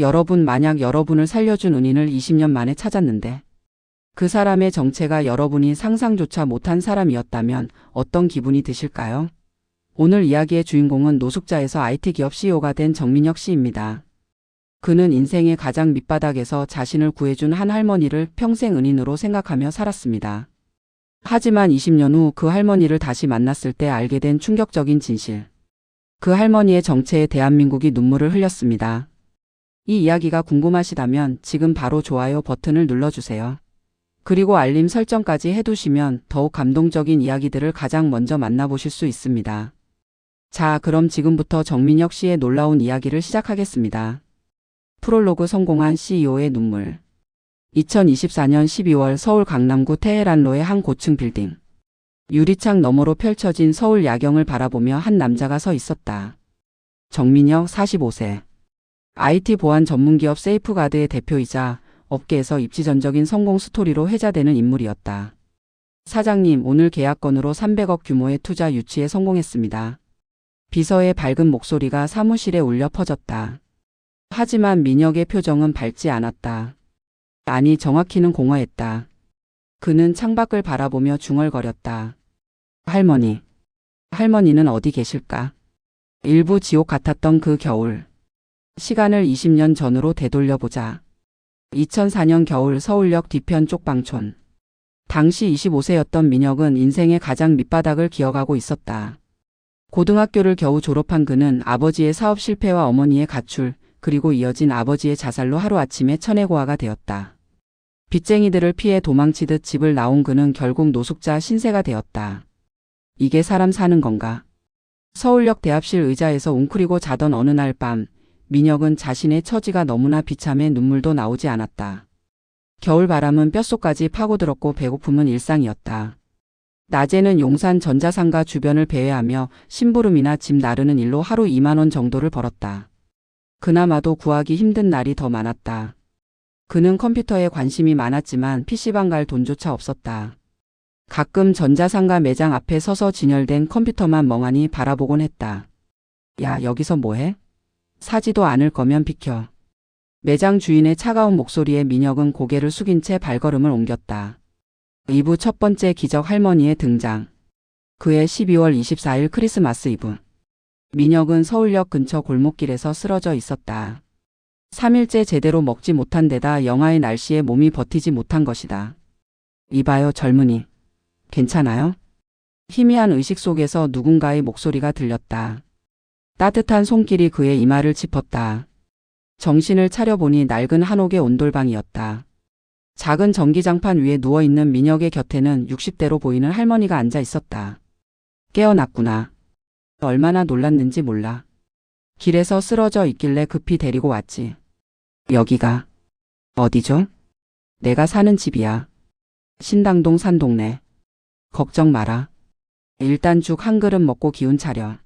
만약 여러분을 살려준 은인을 20년 만에 찾았는데 그 사람의 정체가 여러분이 상상조차 못한 사람이었다면 어떤 기분이 드실까요? 오늘 이야기의 주인공은 노숙자에서 IT 기업 CEO가 된 정민혁 씨입니다. 그는 인생의 가장 밑바닥에서 자신을 구해준 한 할머니를 평생 은인으로 생각하며 살았습니다. 하지만 20년 후 그 할머니를 다시 만났을 때 알게 된 충격적인 진실. 그 할머니의 정체에 대한민국이 눈물을 흘렸습니다. 이 이야기가 궁금하시다면 지금 바로 좋아요 버튼을 눌러주세요. 그리고 알림 설정까지 해두시면 더욱 감동적인 이야기들을 가장 먼저 만나보실 수 있습니다. 자, 그럼 지금부터 정민혁 씨의 놀라운 이야기를 시작하겠습니다. 프롤로그 성공한 CEO의 눈물. 2024년 12월 서울 강남구 테헤란로의 한 고층 빌딩. 유리창 너머로 펼쳐진 서울 야경을 바라보며 한 남자가 서 있었다. 정민혁 45세. IT 보안 전문기업 세이프가드의 대표이자 업계에서 입지전적인 성공 스토리로 회자되는 인물이었다. 사장님, 오늘 계약건으로 300억 규모의 투자 유치에 성공했습니다. 비서의 밝은 목소리가 사무실에 울려 퍼졌다. 하지만 민혁의 표정은 밝지 않았다. 아니, 정확히는 공허했다. 그는 창밖을 바라보며 중얼거렸다. 할머니. 할머니는 어디 계실까? 일부 지옥 같았던 그 겨울. 시간을 20년 전으로 되돌려보자. 2004년 겨울 서울역 뒤편 쪽방촌. 당시 25세였던 민혁은 인생의 가장 밑바닥을 기어가고 있었다. 고등학교를 겨우 졸업한 그는 아버지의 사업 실패와 어머니의 가출, 그리고 이어진 아버지의 자살로 하루아침에 천혜고아가 되었다. 빚쟁이들을 피해 도망치듯 집을 나온 그는 결국 노숙자 신세가 되었다. 이게 사람 사는 건가? 서울역 대합실 의자에서 웅크리고 자던 어느 날 밤, 민혁은 자신의 처지가 너무나 비참해 눈물도 나오지 않았다. 겨울바람은 뼛속까지 파고들었고 배고픔은 일상이었다. 낮에는 용산 전자상가 주변을 배회하며 심부름이나 집 나르는 일로 하루 2만 원 정도를 벌었다. 그나마도 구하기 힘든 날이 더 많았다. 그는 컴퓨터에 관심이 많았지만 PC방 갈 돈조차 없었다. 가끔 전자상가 매장 앞에 서서 진열된 컴퓨터만 멍하니 바라보곤 했다. 야, 여기서 뭐해? 사지도 않을 거면 비켜. 매장 주인의 차가운 목소리에 민혁은 고개를 숙인 채 발걸음을 옮겼다. 2부 첫 번째 기적 할머니의 등장. 그해 12월 24일 크리스마스 이브. 민혁은 서울역 근처 골목길에서 쓰러져 있었다. 3일째 제대로 먹지 못한 데다 영하의 날씨에 몸이 버티지 못한 것이다. 이봐요, 젊은이. 괜찮아요? 희미한 의식 속에서 누군가의 목소리가 들렸다. 따뜻한 손길이 그의 이마를 짚었다. 정신을 차려보니 낡은 한옥의 온돌방이었다. 작은 전기장판 위에 누워있는 민혁의 곁에는 60대로 보이는 할머니가 앉아 있었다. 깨어났구나. 얼마나 놀랐는지 몰라. 길에서 쓰러져 있길래 급히 데리고 왔지. 여기가 어디죠? 내가 사는 집이야. 신당동 산동네. 걱정 마라. 일단 죽 한 그릇 먹고 기운 차려.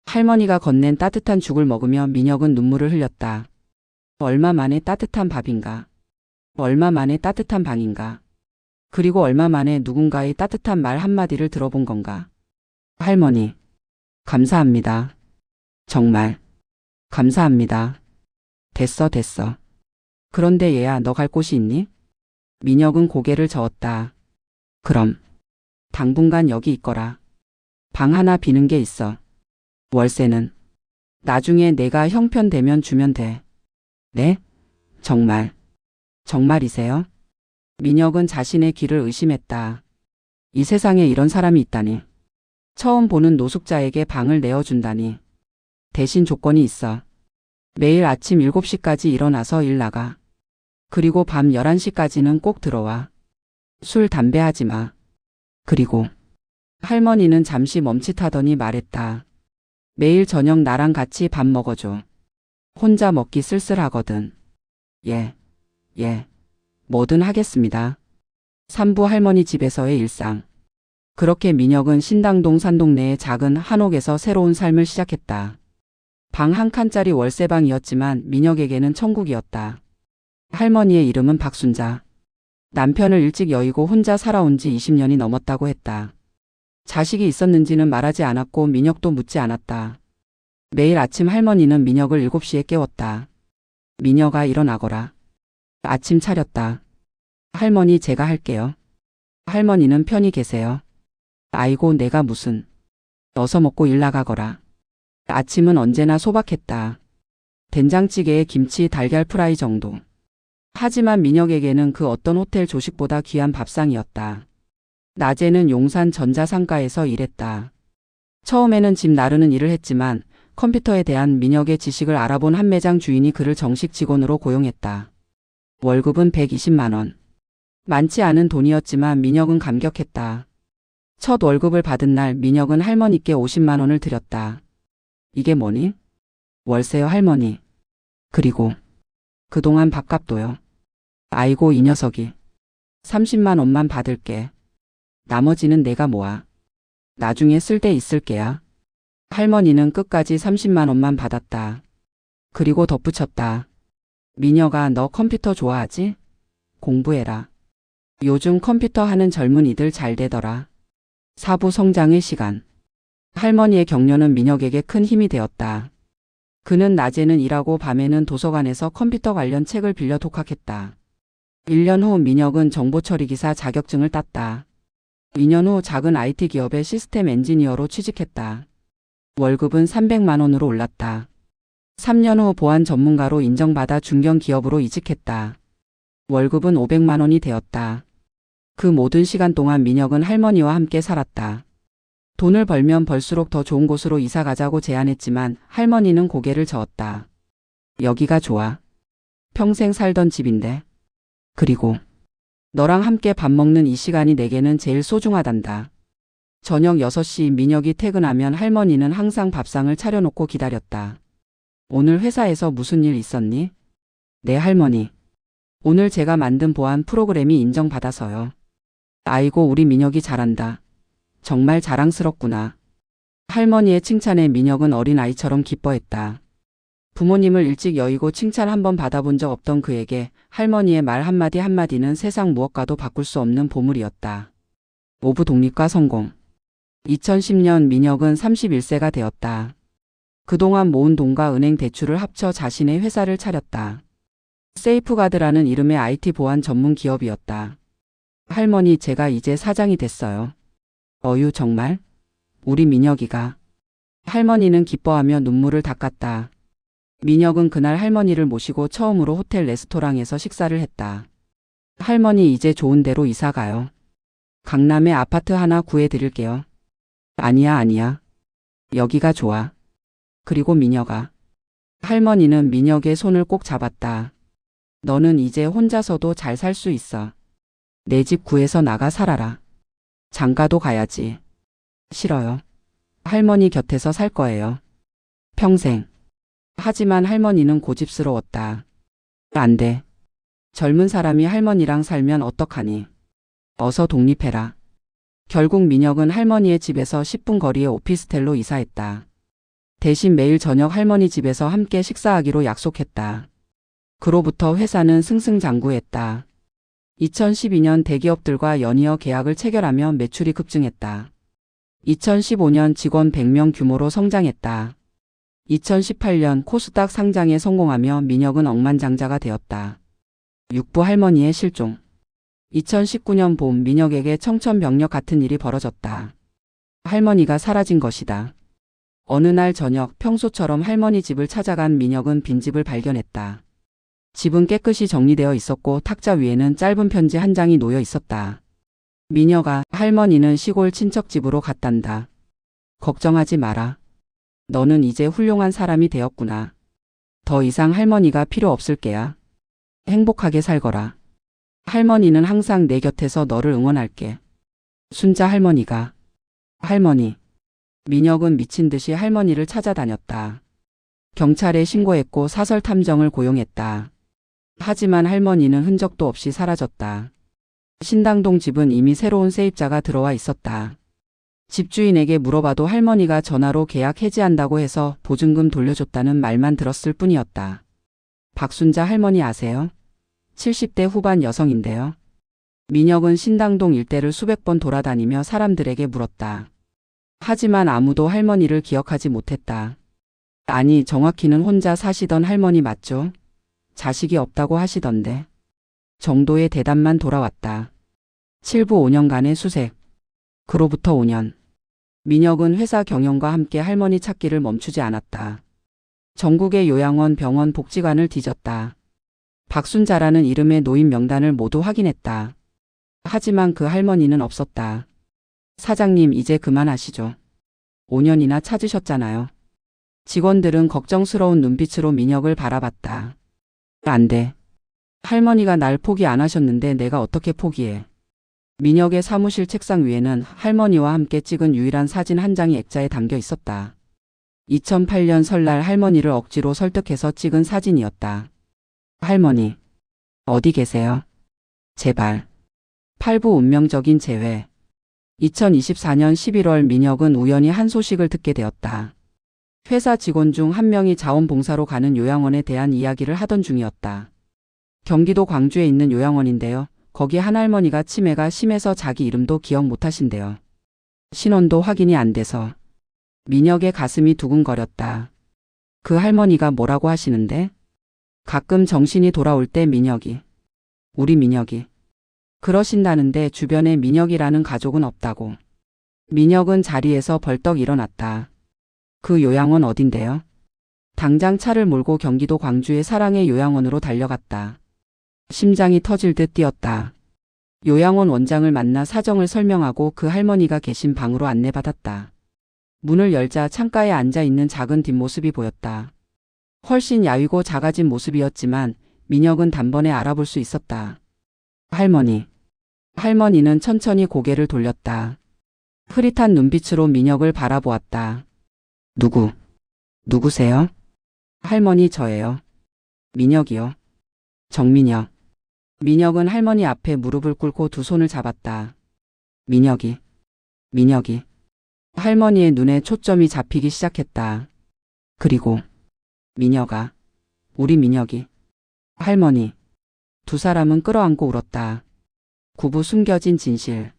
할머니가 건넨 따뜻한 죽을 먹으며 민혁은 눈물을 흘렸다. 얼마 만에 따뜻한 밥인가. 얼마 만에 따뜻한 방인가. 그리고 얼마 만에 누군가의 따뜻한 말 한마디를 들어본 건가. 할머니. 감사합니다. 정말. 감사합니다. 됐어. 그런데 얘야, 너 갈 곳이 있니? 민혁은 고개를 저었다. 그럼. 당분간 여기 있거라. 방 하나 비는 게 있어. 월세는? 나중에 내가 형편되면 주면 돼. 네? 정말. 정말이세요? 민혁은 자신의 귀를 의심했다. 이 세상에 이런 사람이 있다니. 처음 보는 노숙자에게 방을 내어준다니. 대신 조건이 있어. 매일 아침 7시까지 일어나서 일 나가. 그리고 밤 11시까지는 꼭 들어와. 술, 담배 하지 마. 그리고 할머니는 잠시 멈칫하더니 말했다. 매일 저녁 나랑 같이 밥 먹어줘. 혼자 먹기 쓸쓸하거든. 예. 뭐든 하겠습니다. 산부 할머니 집에서의 일상. 그렇게 민혁은 신당동 산동네의 작은 한옥에서 새로운 삶을 시작했다. 방 한 칸짜리 월세방이었지만 민혁에게는 천국이었다. 할머니의 이름은 박순자. 남편을 일찍 여의고 혼자 살아온 지 20년이 넘었다고 했다. 자식이 있었는지는 말하지 않았고 민혁도 묻지 않았다. 매일 아침 할머니는 민혁을 7시에 깨웠다. 미녀가 일어나거라. 아침 차렸다. 할머니 제가 할게요. 할머니는 편히 계세요. 아이고 내가 무슨. 어서 먹고 일 나가거라. 아침은 언제나 소박했다. 된장찌개에 김치 달걀 프라이 정도. 하지만 민혁에게는 그 어떤 호텔 조식보다 귀한 밥상이었다. 낮에는 용산 전자상가에서 일했다. 처음에는 집 나르는 일을 했지만 컴퓨터에 대한 민혁의 지식을 알아본 한 매장 주인이 그를 정식 직원으로 고용했다. 월급은 120만 원. 많지 않은 돈이었지만 민혁은 감격했다. 첫 월급을 받은 날 민혁은 할머니께 50만 원을 드렸다. 이게 뭐니? 월세요 할머니. 그리고 그동안 밥값도요. 아이고 이 녀석이. 30만 원만 받을게. 나머지는 내가 모아. 나중에 쓸 데 있을게야. 할머니는 끝까지 30만 원만 받았다. 그리고 덧붙였다. 민혁아 너 컴퓨터 좋아하지? 공부해라. 요즘 컴퓨터 하는 젊은이들 잘 되더라. 사부 성장의 시간. 할머니의 격려는 민혁에게 큰 힘이 되었다. 그는 낮에는 일하고 밤에는 도서관에서 컴퓨터 관련 책을 빌려 독학했다. 1년 후 민혁은 정보처리기사 자격증을 땄다. 2년 후 작은 IT 기업의 시스템 엔지니어로 취직했다. 월급은 300만 원으로 올랐다. 3년 후 보안 전문가로 인정받아 중견 기업으로 이직했다. 월급은 500만 원이 되었다. 그 모든 시간 동안 민혁은 할머니와 함께 살았다. 돈을 벌면 벌수록 더 좋은 곳으로 이사 가자고 제안했지만 할머니는 고개를 저었다. 여기가 좋아. 평생 살던 집인데. 그리고 너랑 함께 밥 먹는 이 시간이 내게는 제일 소중하단다. 저녁 6시 민혁이 퇴근하면 할머니는 항상 밥상을 차려놓고 기다렸다. 오늘 회사에서 무슨 일 있었니? 네 할머니. 오늘 제가 만든 보안 프로그램이 인정받아서요. 아이고 우리 민혁이 잘한다. 정말 자랑스럽구나. 할머니의 칭찬에 민혁은 어린아이처럼 기뻐했다. 부모님을 일찍 여의고 칭찬 한 번 받아본 적 없던 그에게 할머니의 말 한마디 한마디는 세상 무엇과도 바꿀 수 없는 보물이었다. 오부 독립과 성공. 2010년 민혁은 31세가 되었다. 그동안 모은 돈과 은행 대출을 합쳐 자신의 회사를 차렸다. 세이프가드라는 이름의 IT 보안 전문 기업이었다. 할머니 제가 이제 사장이 됐어요. 어유 정말? 우리 민혁이가. 할머니는 기뻐하며 눈물을 닦았다. 민혁은 그날 할머니를 모시고 처음으로 호텔 레스토랑에서 식사를 했다. 할머니 이제 좋은 데로 이사 가요. 강남에 아파트 하나 구해드릴게요. 아니야. 여기가 좋아. 그리고 민혁아. 할머니는 민혁의 손을 꼭 잡았다. 너는 이제 혼자서도 잘 살 수 있어. 내 집 구해서 나가 살아라. 장가도 가야지. 싫어요. 할머니 곁에서 살 거예요. 평생. 하지만 할머니는 고집스러웠다. 안 돼. 젊은 사람이 할머니랑 살면 어떡하니. 어서 독립해라. 결국 민혁은 할머니의 집에서 10분 거리의 오피스텔로 이사했다. 대신 매일 저녁 할머니 집에서 함께 식사하기로 약속했다. 그로부터 회사는 승승장구했다. 2012년 대기업들과 연이어 계약을 체결하며 매출이 급증했다. 2015년 직원 100명 규모로 성장했다. 2018년 코스닥 상장에 성공하며 민혁은 억만장자가 되었다. 육부 할머니의 실종. 2019년 봄 민혁에게 청천벽력 같은 일이 벌어졌다. 할머니가 사라진 것이다. 어느 날 저녁 평소처럼 할머니 집을 찾아간 민혁은 빈집을 발견했다. 집은 깨끗이 정리되어 있었고 탁자 위에는 짧은 편지 한 장이 놓여 있었다. 민혁아, 할머니는 시골 친척 집으로 갔단다. 걱정하지 마라. 너는 이제 훌륭한 사람이 되었구나. 더 이상 할머니가 필요 없을 게야. 행복하게 살거라. 할머니는 항상 내 곁에서 너를 응원할게. 순자 할머니가. 할머니. 민혁은 미친 듯이 할머니를 찾아다녔다. 경찰에 신고했고 사설 탐정을 고용했다. 하지만 할머니는 흔적도 없이 사라졌다. 신당동 집은 이미 새로운 세입자가 들어와 있었다. 집주인에게 물어봐도 할머니가 전화로 계약 해지한다고 해서 보증금 돌려줬다는 말만 들었을 뿐이었다. 박순자 할머니 아세요? 70대 후반 여성인데요. 민혁은 신당동 일대를 수백 번 돌아다니며 사람들에게 물었다. 하지만 아무도 할머니를 기억하지 못했다. 아니, 정확히는 혼자 사시던 할머니 맞죠? 자식이 없다고 하시던데. 정도의 대답만 돌아왔다. 7부 5년간의 수색. 그로부터 5년. 민혁은 회사 경영과 함께 할머니 찾기를 멈추지 않았다. 전국의 요양원, 병원, 복지관을 뒤졌다. 박순자라는 이름의 노인 명단을 모두 확인했다. 하지만 그 할머니는 없었다. 사장님, 이제 그만하시죠. 5년이나 찾으셨잖아요. 직원들은 걱정스러운 눈빛으로 민혁을 바라봤다. 안 돼. 할머니가 날 포기 안 하셨는데 내가 어떻게 포기해. 민혁의 사무실 책상 위에는 할머니와 함께 찍은 유일한 사진 한 장이 액자에 담겨 있었다. 2008년 설날 할머니를 억지로 설득해서 찍은 사진이었다. 할머니, 어디 계세요? 제발. 8부 운명적인 재회. 2024년 11월 민혁은 우연히 한 소식을 듣게 되었다. 회사 직원 중 한 명이 자원봉사로 가는 요양원에 대한 이야기를 하던 중이었다. 경기도 광주에 있는 요양원인데요. 거기 한 할머니가 치매가 심해서 자기 이름도 기억 못하신대요. 신원도 확인이 안 돼서. 민혁의 가슴이 두근거렸다. 그 할머니가 뭐라고 하시는데? 가끔 정신이 돌아올 때 민혁이. 우리 민혁이. 그러신다는데 주변에 민혁이라는 가족은 없다고. 민혁은 자리에서 벌떡 일어났다. 그 요양원 어딘데요? 당장 차를 몰고 경기도 광주의 사랑의 요양원으로 달려갔다. 심장이 터질 듯 뛰었다. 요양원 원장을 만나 사정을 설명하고 그 할머니가 계신 방으로 안내받았다. 문을 열자 창가에 앉아있는 작은 뒷모습이 보였다. 훨씬 야위고 작아진 모습이었지만 민혁은 단번에 알아볼 수 있었다. 할머니. 할머니는 천천히 고개를 돌렸다. 흐릿한 눈빛으로 민혁을 바라보았다. 누구세요? 할머니, 저예요. 민혁이요. 정민혁. 민혁은 할머니 앞에 무릎을 꿇고 두 손을 잡았다. 민혁이. 할머니의 눈에 초점이 잡히기 시작했다. 그리고 민혁아. 우리 민혁이. 할머니. 두 사람은 끌어안고 울었다. 구부 숨겨진 진실.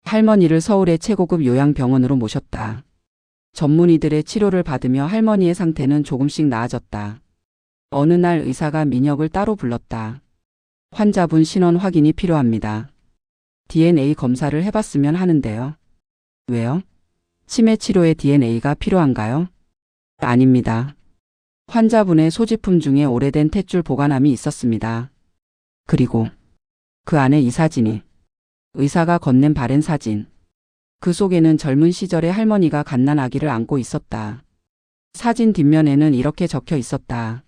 할머니를 서울의 최고급 요양병원으로 모셨다. 전문의들의 치료를 받으며 할머니의 상태는 조금씩 나아졌다. 어느 날 의사가 민혁을 따로 불렀다. 환자분 신원 확인이 필요합니다. DNA 검사를 해봤으면 하는데요. 왜요? 치매 치료에 DNA가 필요한가요? 아닙니다. 환자분의 소지품 중에 오래된 탯줄 보관함이 있었습니다. 그리고 그 안에 이 사진이. 의사가 건넨 바랜 사진. 그 속에는 젊은 시절의 할머니가 갓난 아기를 안고 있었다. 사진 뒷면에는 이렇게 적혀 있었다.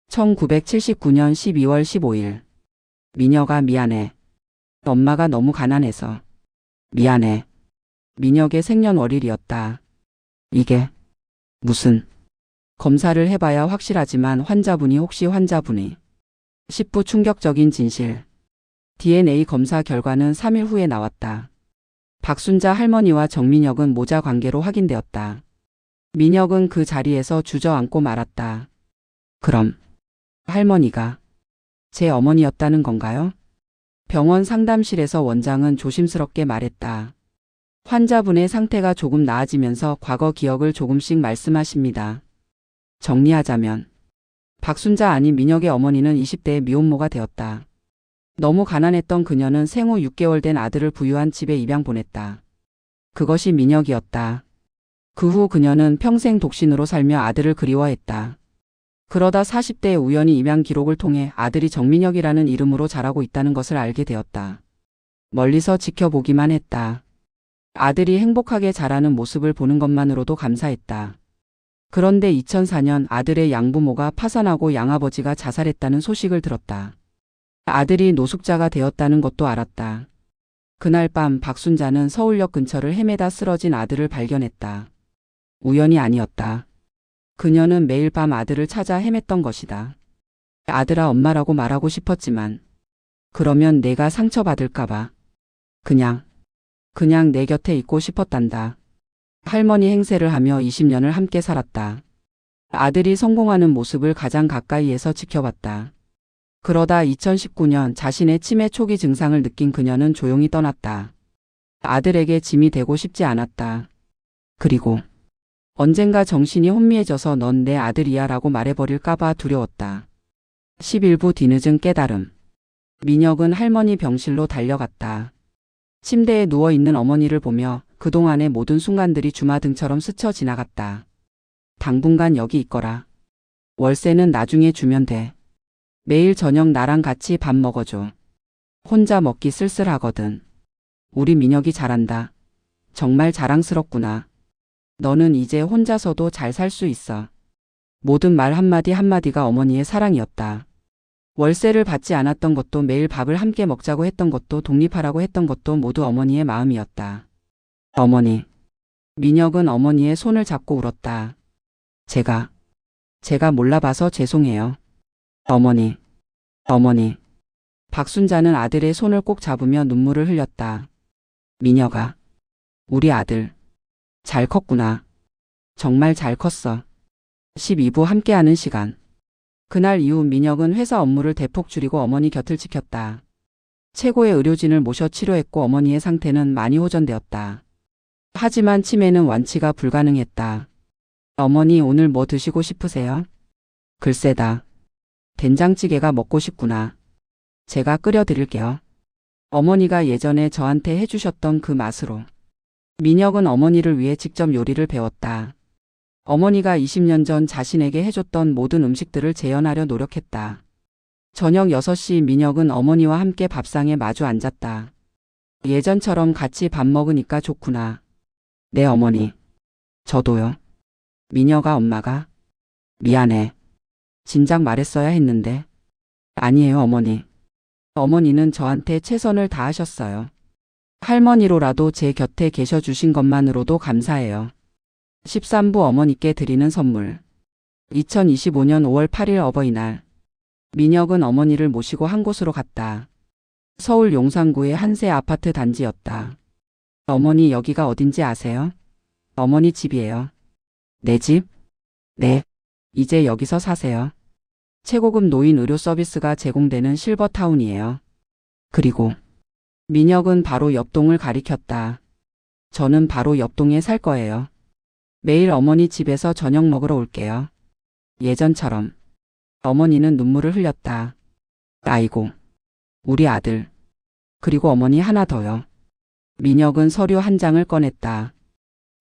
1979년 12월 15일. 민혁아, 미안해. 엄마가 너무 가난해서. 미안해. 민혁의 생년월일이었다. 이게 무슨. 검사를 해봐야 확실하지만 혹시 환자분이. 10부 충격적인 진실. DNA 검사 결과는 3일 후에 나왔다. 박순자 할머니와 정민혁은 모자 관계로 확인되었다. 민혁은 그 자리에서 주저앉고 말았다. 그럼 할머니가 제 어머니였다는 건가요? 병원 상담실에서 원장은 조심스럽게 말했다. 환자분의 상태가 조금 나아지면서 과거 기억을 조금씩 말씀하십니다. 정리하자면 박순자 아닌 민혁의 어머니는 20대의 미혼모가 되었다. 너무 가난했던 그녀는 생후 6개월 된 아들을 부유한 집에 입양 보냈다. 그것이 민혁이었다. 그 후 그녀는 평생 독신으로 살며 아들을 그리워했다. 그러다 40대에 우연히 입양 기록을 통해 아들이 정민혁이라는 이름으로 자라고 있다는 것을 알게 되었다. 멀리서 지켜보기만 했다. 아들이 행복하게 자라는 모습을 보는 것만으로도 감사했다. 그런데 2004년 아들의 양부모가 파산하고 양아버지가 자살했다는 소식을 들었다. 아들이 노숙자가 되었다는 것도 알았다. 그날 밤 박순자는 서울역 근처를 헤매다 쓰러진 아들을 발견했다. 우연이 아니었다. 그녀는 매일 밤 아들을 찾아 헤맸던 것이다. 아들아, 엄마라고 말하고 싶었지만 그러면 내가 상처받을까봐 그냥 내 곁에 있고 싶었단다. 할머니 행세를 하며 20년을 함께 살았다. 아들이 성공하는 모습을 가장 가까이에서 지켜봤다. 그러다 2019년 자신의 치매 초기 증상을 느낀 그녀는 조용히 떠났다. 아들에게 짐이 되고 싶지 않았다. 그리고 언젠가 정신이 혼미해져서 넌 내 아들이야 라고 말해버릴까봐 두려웠다. 11부 뒤늦은 깨달음. 민혁은 할머니 병실로 달려갔다. 침대에 누워있는 어머니를 보며 그동안의 모든 순간들이 주마등처럼 스쳐 지나갔다. 당분간 여기 있거라. 월세는 나중에 주면 돼. 매일 저녁 나랑 같이 밥 먹어줘. 혼자 먹기 쓸쓸하거든. 우리 민혁이 잘한다. 정말 자랑스럽구나. 너는 이제 혼자서도 잘 살 수 있어. 모든 말 한마디 한마디가 어머니의 사랑이었다. 월세를 받지 않았던 것도 매일 밥을 함께 먹자고 했던 것도 독립하라고 했던 것도 모두 어머니의 마음이었다. 어머니. 민혁은 어머니의 손을 잡고 울었다. 제가 몰라봐서 죄송해요. 어머니. 박순자는 아들의 손을 꼭 잡으며 눈물을 흘렸다. 민혁아. 우리 아들. 잘 컸구나. 정말 잘 컸어. 12부 함께하는 시간. 그날 이후 민혁은 회사 업무를 대폭 줄이고 어머니 곁을 지켰다. 최고의 의료진을 모셔 치료했고 어머니의 상태는 많이 호전되었다. 하지만 치매는 완치가 불가능했다. 어머니 오늘 뭐 드시고 싶으세요? 글쎄다. 된장찌개가 먹고 싶구나. 제가 끓여드릴게요. 어머니가 예전에 저한테 해주셨던 그 맛으로. 민혁은 어머니를 위해 직접 요리를 배웠다. 어머니가 20년 전 자신에게 해줬던 모든 음식들을 재현하려 노력했다. 저녁 6시 민혁은 어머니와 함께 밥상에 마주 앉았다. 예전처럼 같이 밥 먹으니까 좋구나. 네 어머니. 저도요. 민혁아 엄마가. 미안해. 진작 말했어야 했는데. 아니에요 어머니. 어머니는 저한테 최선을 다하셨어요. 할머니로라도 제 곁에 계셔 주신 것만으로도 감사해요. 13부 어머니께 드리는 선물. 2025년 5월 8일 어버이날. 민혁은 어머니를 모시고 한 곳으로 갔다. 서울 용산구의 한 새 아파트 단지였다. 어머니 여기가 어딘지 아세요? 어머니 집이에요. 내 집? 네. 이제 여기서 사세요. 최고급 노인 의료 서비스가 제공되는 실버타운이에요. 그리고 민혁은 바로 옆동을 가리켰다. 저는 바로 옆동에 살 거예요. 매일 어머니 집에서 저녁 먹으러 올게요. 예전처럼. 어머니는 눈물을 흘렸다. 아이고. 우리 아들. 그리고 어머니 하나 더요. 민혁은 서류 한 장을 꺼냈다.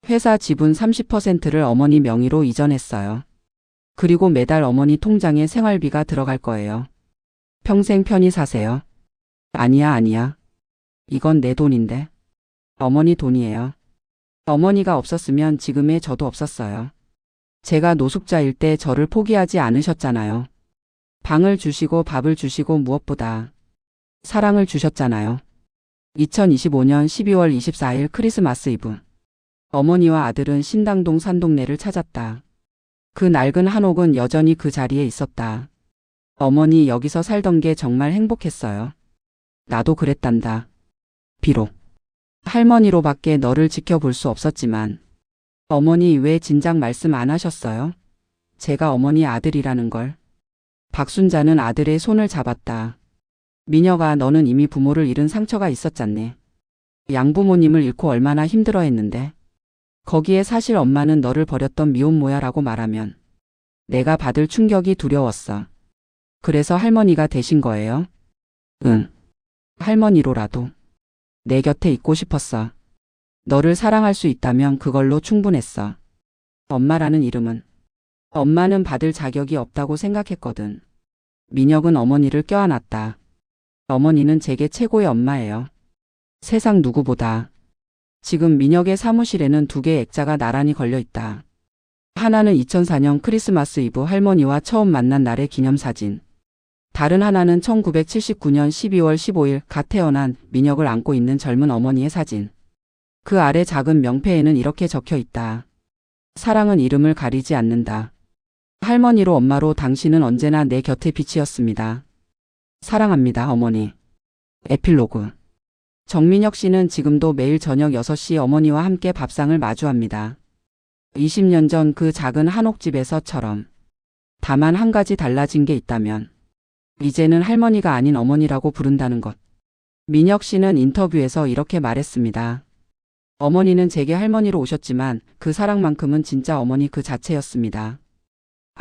회사 지분 30%를 어머니 명의로 이전했어요. 그리고 매달 어머니 통장에 생활비가 들어갈 거예요. 평생 편히 사세요. 아니야. 이건 내 돈인데. 어머니 돈이에요. 어머니가 없었으면 지금의 저도 없었어요. 제가 노숙자일 때 저를 포기하지 않으셨잖아요. 방을 주시고 밥을 주시고 무엇보다 사랑을 주셨잖아요. 2025년 12월 24일 크리스마스 이브. 어머니와 아들은 신당동 산동네를 찾았다. 그 낡은 한옥은 여전히 그 자리에 있었다. 어머니 여기서 살던 게 정말 행복했어요. 나도 그랬단다. 비록 할머니로밖에 너를 지켜볼 수 없었지만. 어머니 왜 진작 말씀 안 하셨어요? 제가 어머니 아들이라는 걸. 박순자는 아들의 손을 잡았다. 민혁아 너는 이미 부모를 잃은 상처가 있었잖니. 양부모님을 잃고 얼마나 힘들어했는데. 거기에 사실 엄마는 너를 버렸던 미혼모야라고 말하면 내가 받을 충격이 두려웠어. 그래서 할머니가 되신 거예요? 응. 할머니로라도 내 곁에 있고 싶었어. 너를 사랑할 수 있다면 그걸로 충분했어. 엄마라는 이름은. 엄마는 받을 자격이 없다고 생각했거든. 민혁은 어머니를 껴안았다. 어머니는 제게 최고의 엄마예요. 세상 누구보다. 지금 민혁의 사무실에는 2개의 액자가 나란히 걸려 있다. 하나는 2004년 크리스마스 이브 할머니와 처음 만난 날의 기념사진. 다른 하나는 1979년 12월 15일 갓 태어난 민혁을 안고 있는 젊은 어머니의 사진. 그 아래 작은 명패에는 이렇게 적혀 있다. 사랑은 이름을 가리지 않는다. 할머니로 엄마로 당신은 언제나 내 곁의 빛이었습니다. 사랑합니다, 어머니. 에필로그. 정민혁 씨는 지금도 매일 저녁 6시 어머니와 함께 밥상을 마주합니다. 20년 전 그 작은 한옥집에서처럼. 다만 한 가지 달라진 게 있다면 이제는 할머니가 아닌 어머니라고 부른다는 것. 민혁 씨는 인터뷰에서 이렇게 말했습니다. 어머니는 제게 할머니로 오셨지만 그 사랑만큼은 진짜 어머니 그 자체였습니다.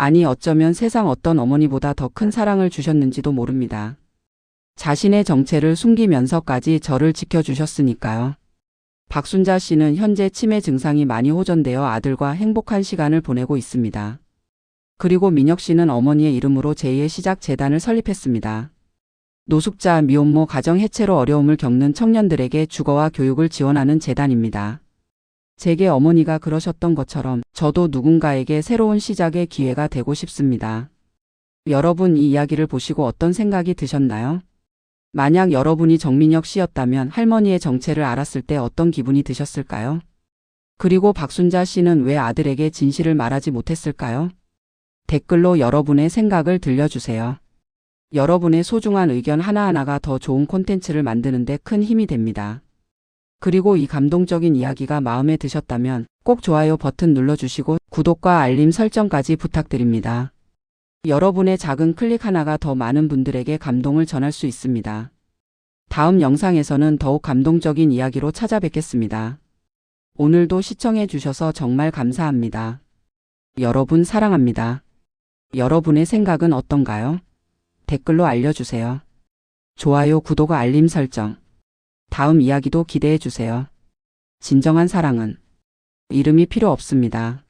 아니 어쩌면 세상 어떤 어머니보다 더 큰 사랑을 주셨는지도 모릅니다. 자신의 정체를 숨기면서까지 저를 지켜주셨으니까요. 박순자 씨는 현재 치매 증상이 많이 호전되어 아들과 행복한 시간을 보내고 있습니다. 그리고 민혁 씨는 어머니의 이름으로 제2의 시작 재단을 설립했습니다. 노숙자, 미혼모, 가정 해체로 어려움을 겪는 청년들에게 주거와 교육을 지원하는 재단입니다. 제게 어머니가 그러셨던 것처럼 저도 누군가에게 새로운 시작의 기회가 되고 싶습니다. 여러분 이 이야기를 보시고 어떤 생각이 드셨나요? 만약 여러분이 정민혁 씨였다면 할머니의 정체를 알았을 때 어떤 기분이 드셨을까요? 그리고 박순자 씨는 왜 아들에게 진실을 말하지 못했을까요? 댓글로 여러분의 생각을 들려주세요. 여러분의 소중한 의견 하나하나가 더 좋은 콘텐츠를 만드는 데 큰 힘이 됩니다. 그리고 이 감동적인 이야기가 마음에 드셨다면 꼭 좋아요 버튼 눌러주시고 구독과 알림 설정까지 부탁드립니다. 여러분의 작은 클릭 하나가 더 많은 분들에게 감동을 전할 수 있습니다. 다음 영상에서는 더욱 감동적인 이야기로 찾아뵙겠습니다. 오늘도 시청해 주셔서 정말 감사합니다. 여러분 사랑합니다. 여러분의 생각은 어떤가요? 댓글로 알려주세요. 좋아요, 구독과 알림 설정. 다음 이야기도 기대해 주세요. 진정한 사랑은 이름이 필요 없습니다.